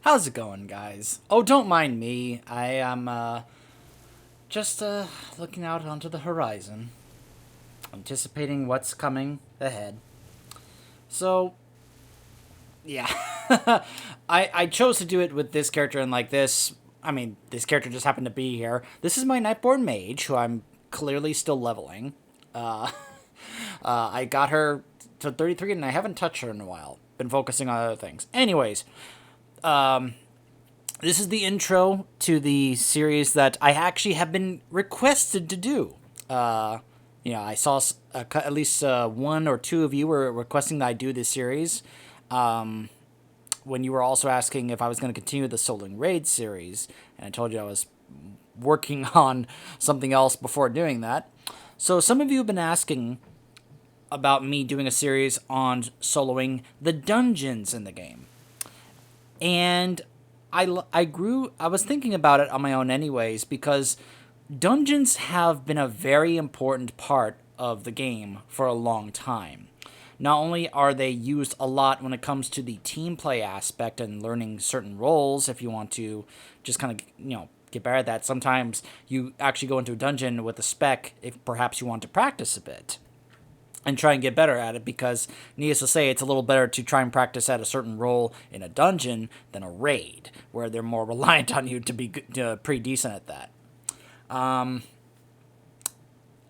How's it going, guys? Oh, don't mind me. I am just looking out onto the horizon, anticipating what's coming ahead. So, yeah. I chose to do it with this character and like this. I mean, this character just happened to be here. This is my Nightborn Mage, who I'm clearly still leveling. I got her to 33 and I haven't touched her in a while. Been focusing on other things. Anyways, this is the intro to the series that I actually have been requested to do. I saw at least one or two of you were requesting that I do this series. When you were also asking if I was going to continue the Soling Raid series, and I told you I was working on something else before doing that. So some of you have been asking about me doing a series on soloing the dungeons in the game. And I was thinking about it on my own anyways, because dungeons have been a very important part of the game for a long time. Not only are they used a lot when it comes to the team play aspect and learning certain roles, if you want to just kind of, get better at that. Sometimes you actually go into a dungeon with a spec if perhaps you want to practice a bit and try and get better at it, because needless to say, it's a little better to try and practice at a certain role in a dungeon than a raid, where they're more reliant on you to be pretty decent at that.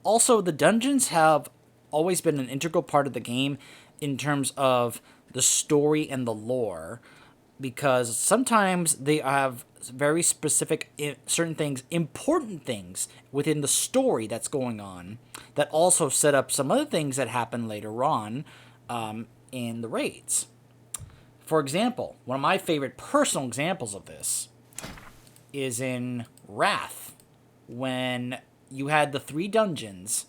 Also, the dungeons have always been an integral part of the game in terms of the story and the lore, because sometimes they have very specific certain things, important things within the story that's going on, that also set up some other things that happen later on in the raids. For example, one of my favorite personal examples of this is in Wrath, when you had the three dungeons: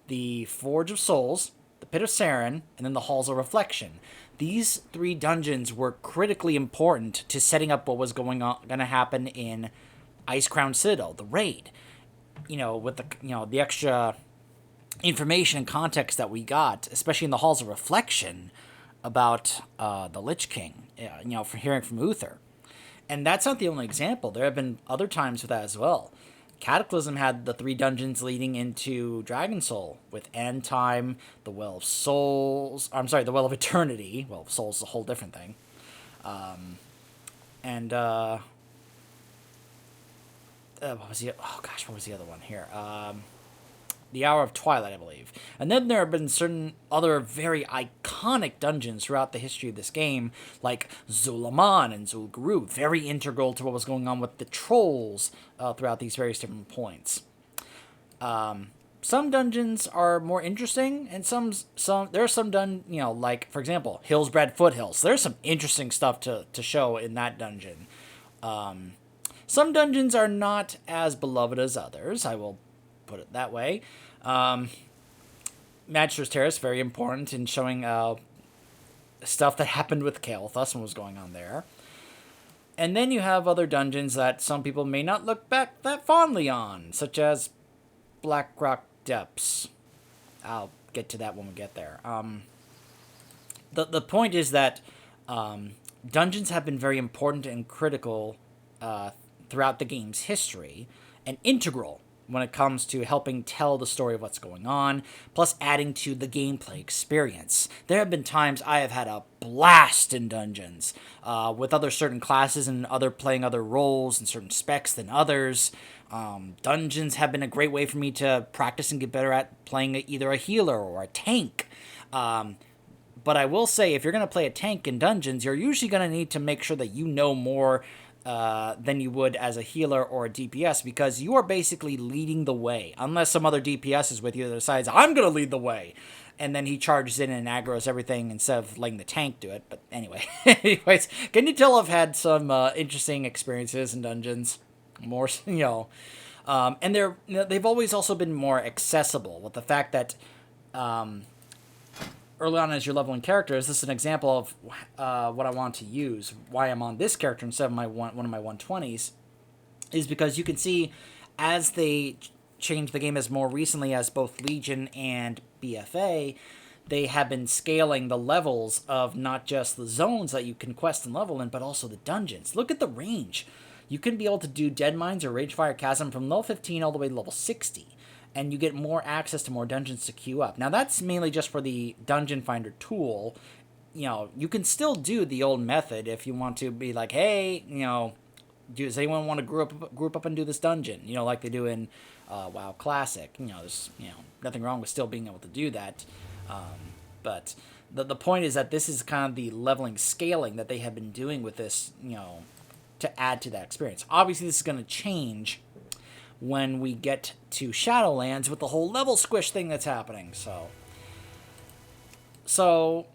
the Forge of Souls, the Pit of Saren, and then the Halls of Reflection. These three dungeons were critically important to setting up what was going to happen in Icecrown Citadel, the raid. With the extra information and context that we got, especially in the Halls of Reflection, about the Lich King. From hearing from Uther. And that's not the only example. There have been other times with that as well. Cataclysm had the three dungeons leading into Dragon Soul, with End Time, the Well of Souls. The Well of Eternity. Well of Souls is a whole different thing. What was the? Oh gosh, what was the other one here? The Hour of Twilight, I believe. And then there have been certain other very iconic dungeons throughout the history of this game, like Zulaman and Zul'Gurub, very integral to what was going on with the trolls throughout these various different points. Some dungeons are more interesting, and some there are some like, for example, Hillsbrad Foothills. There's some interesting stuff to show in that dungeon. Some dungeons are not as beloved as others, I will put it that way. Magister's Terrace, very important in showing stuff that happened with Kael'thas and what was going on there. And then you have other dungeons that some people may not look back that fondly on, such as Blackrock Depths. I'll get to that when we get there. The point is that dungeons have been very important and critical throughout the game's history, and integral when it comes to helping tell the story of what's going on, plus adding to the gameplay experience. There have been times I have had a blast in dungeons, with other certain classes and playing other roles and certain specs than others. Dungeons have been a great way for me to practice and get better at playing either a healer or a tank. But I will say, if you're going to play a tank in dungeons, you're usually going to need to make sure that you know more than you would as a healer or a DPS, because you are basically leading the way, unless some other DPS is with you that decides, I'm going to lead the way, and then he charges in and aggroes everything instead of letting the tank do it. But anyway, can you tell I've had some interesting experiences in dungeons? More, and they've always also been more accessible, with the fact that early on as you're leveling characters, this is an example of what I want to use, why I'm on this character instead of one of my 120s, is because you can see as they change the game as more recently as both Legion and BFA, they have been scaling the levels of not just the zones that you can quest and level in, but also the dungeons. Look at the range. You can be able to do Dead Mines or Ragefire Chasm from level 15 all the way to level 60. And you get more access to more dungeons to queue up. Now, that's mainly just for the Dungeon Finder tool. You know, you can still do the old method if you want to be like, hey, you know, does anyone want to group up and do this dungeon? You know, like they do in WoW Classic. You know, there's nothing wrong with still being able to do that. But the point is that this is kind of the leveling scaling that they have been doing with this, you know, to add to that experience. Obviously, this is going to change when we get to Shadowlands with the whole level squish thing that's happening. So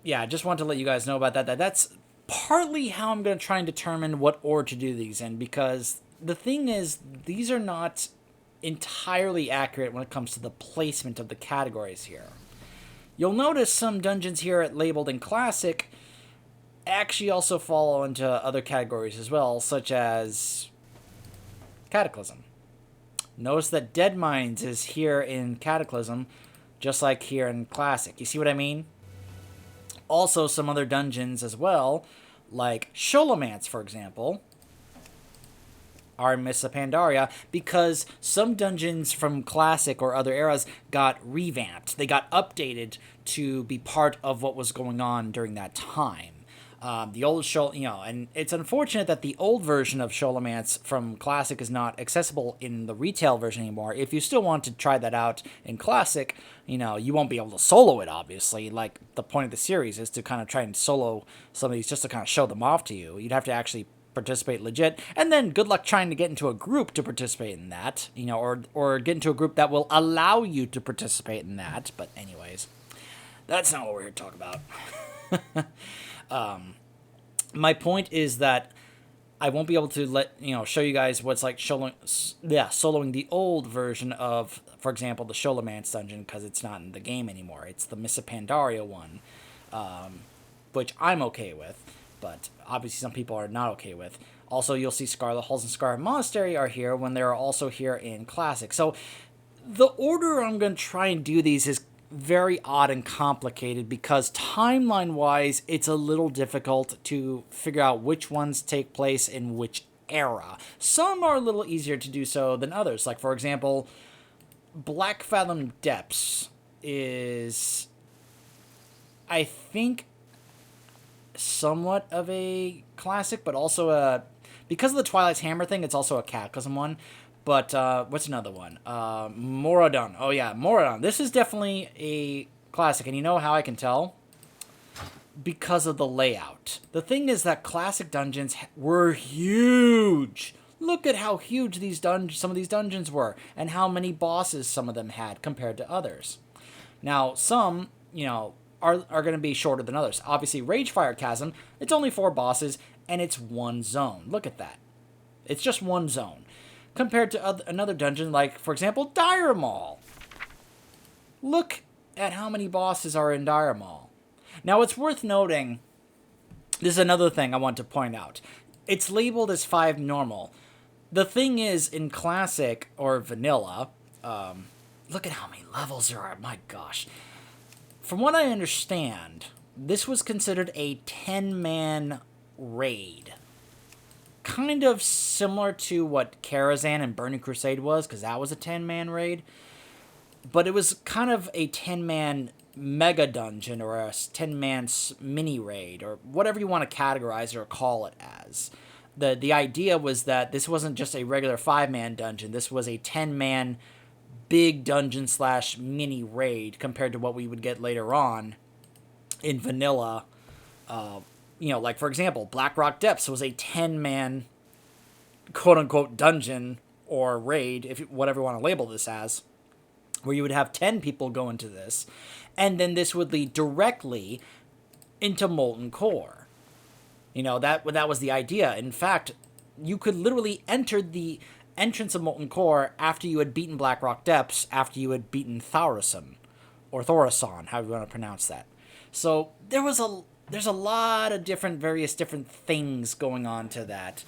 yeah, I just want to let you guys know about that. That's partly how I'm going to try and determine what order to do these in, because the thing is, these are not entirely accurate when it comes to the placement of the categories here. You'll notice some dungeons here labeled in Classic actually also fall into other categories as well, such as Cataclysm. Notice that Dead Mines is here in Cataclysm, just like here in Classic. You see what I mean? Also, some other dungeons as well, like Sholomance, for example, are in Mists of Pandaria, because some dungeons from Classic or other eras got revamped. They got updated to be part of what was going on during that time. The old and it's unfortunate that the old version of Sholomance from Classic is not accessible in the retail version anymore. If you still want to try that out in Classic, you won't be able to solo it, obviously. Like, the point of the series is to kind of try and solo some of these just to kind of show them off to you. You'd have to actually participate legit, and then good luck trying to get into a group to participate in that, or get into a group that will allow you to participate in that. But anyways, that's not what we're here to talk about. My point is that I won't be able to show you guys what's like soloing the old version of, for example, the Sholomance dungeon, because it's not in the game anymore. It's the Mists of Pandaria one, which I'm okay with, but obviously some people are not okay with. Also, you'll see Scarlet Halls and Scarlet Monastery are here when they're also here in Classic. So the order I'm going to try and do these is very odd and complicated, because timeline-wise, it's a little difficult to figure out which ones take place in which era. Some are a little easier to do so than others. Like, for example, Black Fathom Depths is, I think, somewhat of a classic, but also because of the Twilight's Hammer thing, it's also a Cataclysm one. But, what's another one? Moradon. Oh, yeah, Moradon. This is definitely a classic, and you know how I can tell? Because of the layout. The thing is that classic dungeons were huge. Look at how huge some of these dungeons were, and how many bosses some of them had compared to others. Now, some, are going to be shorter than others. Obviously, Ragefire Chasm, it's only 4 bosses, and it's one zone. Look at that. It's just one zone. Compared to another dungeon, like, for example, Dire Maul. Look at how many bosses are in Dire Maul. Now, it's worth noting, this is another thing I want to point out. It's labeled as 5 normal. The thing is, in Classic or Vanilla, look at how many levels there are. My gosh. From what I understand, this was considered a 10-man raid. Kind of similar to what Karazhan and Burning Crusade was, because that was a 10-man raid. But it was kind of a 10-man mega dungeon, or a 10-man mini raid, or whatever you want to categorize or call it as. The idea was that this wasn't just a regular 5-man dungeon. This was a 10-man big dungeon / mini raid, compared to what we would get later on in Vanilla. Like, for example, Blackrock Depths was a 10-man, quote-unquote, dungeon or raid, if whatever you want to label this as, where you would have 10 people go into this, and then this would lead directly into Molten Core. That was the idea. In fact, you could literally enter the entrance of Molten Core after you had beaten Blackrock Depths, after you had beaten Thaurissan, or Thorasan, however you want to pronounce that. So there's a lot of various different things going on to that.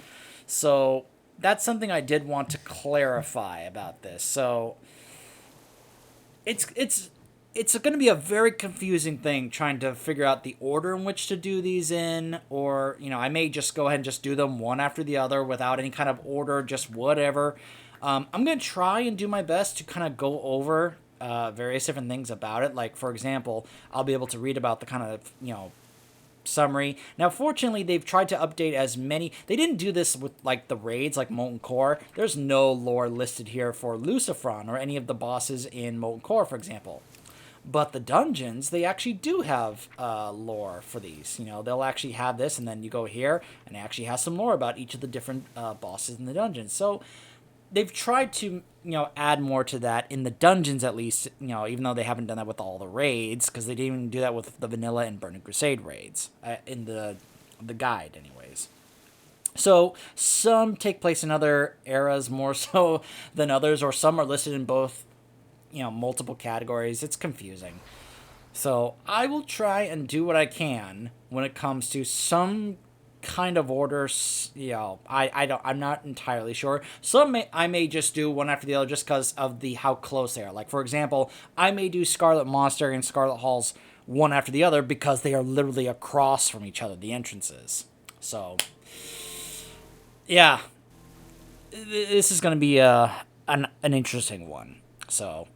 So that's something I did want to clarify about this. So it's it's going to be a very confusing thing trying to figure out the order in which to do these in, or, I may just go ahead and just do them one after the other without any kind of order, just whatever. I'm going to try and do my best to kind of go over various different things about it. Like, for example, I'll be able to read about the kind of, summary. Now, fortunately, they've tried to update as many. They didn't do this with like the raids, like Molten Core. There's no lore listed here for Lucifron or any of the bosses in Molten Core, for example. But the dungeons, they actually do have lore for these. They'll actually have this, and then you go here, and it actually has some lore about each of the different bosses in the dungeons. So they've tried to add more to that in the dungeons, at least, even though they haven't done that with all the raids, because they didn't even do that with the vanilla and Burning Crusade raids in the guide anyways. So some take place in other eras more so than others, or some are listed in both multiple categories. It's confusing. So I will try and do what I can when it comes to some kind of orders. I'm not entirely sure. I may just do one after the other just because of how close they are. Like, for example, I may do Scarlet Monster and Scarlet Halls one after the other because they are literally across from each other, the entrances. So yeah, this is going to be an interesting one. So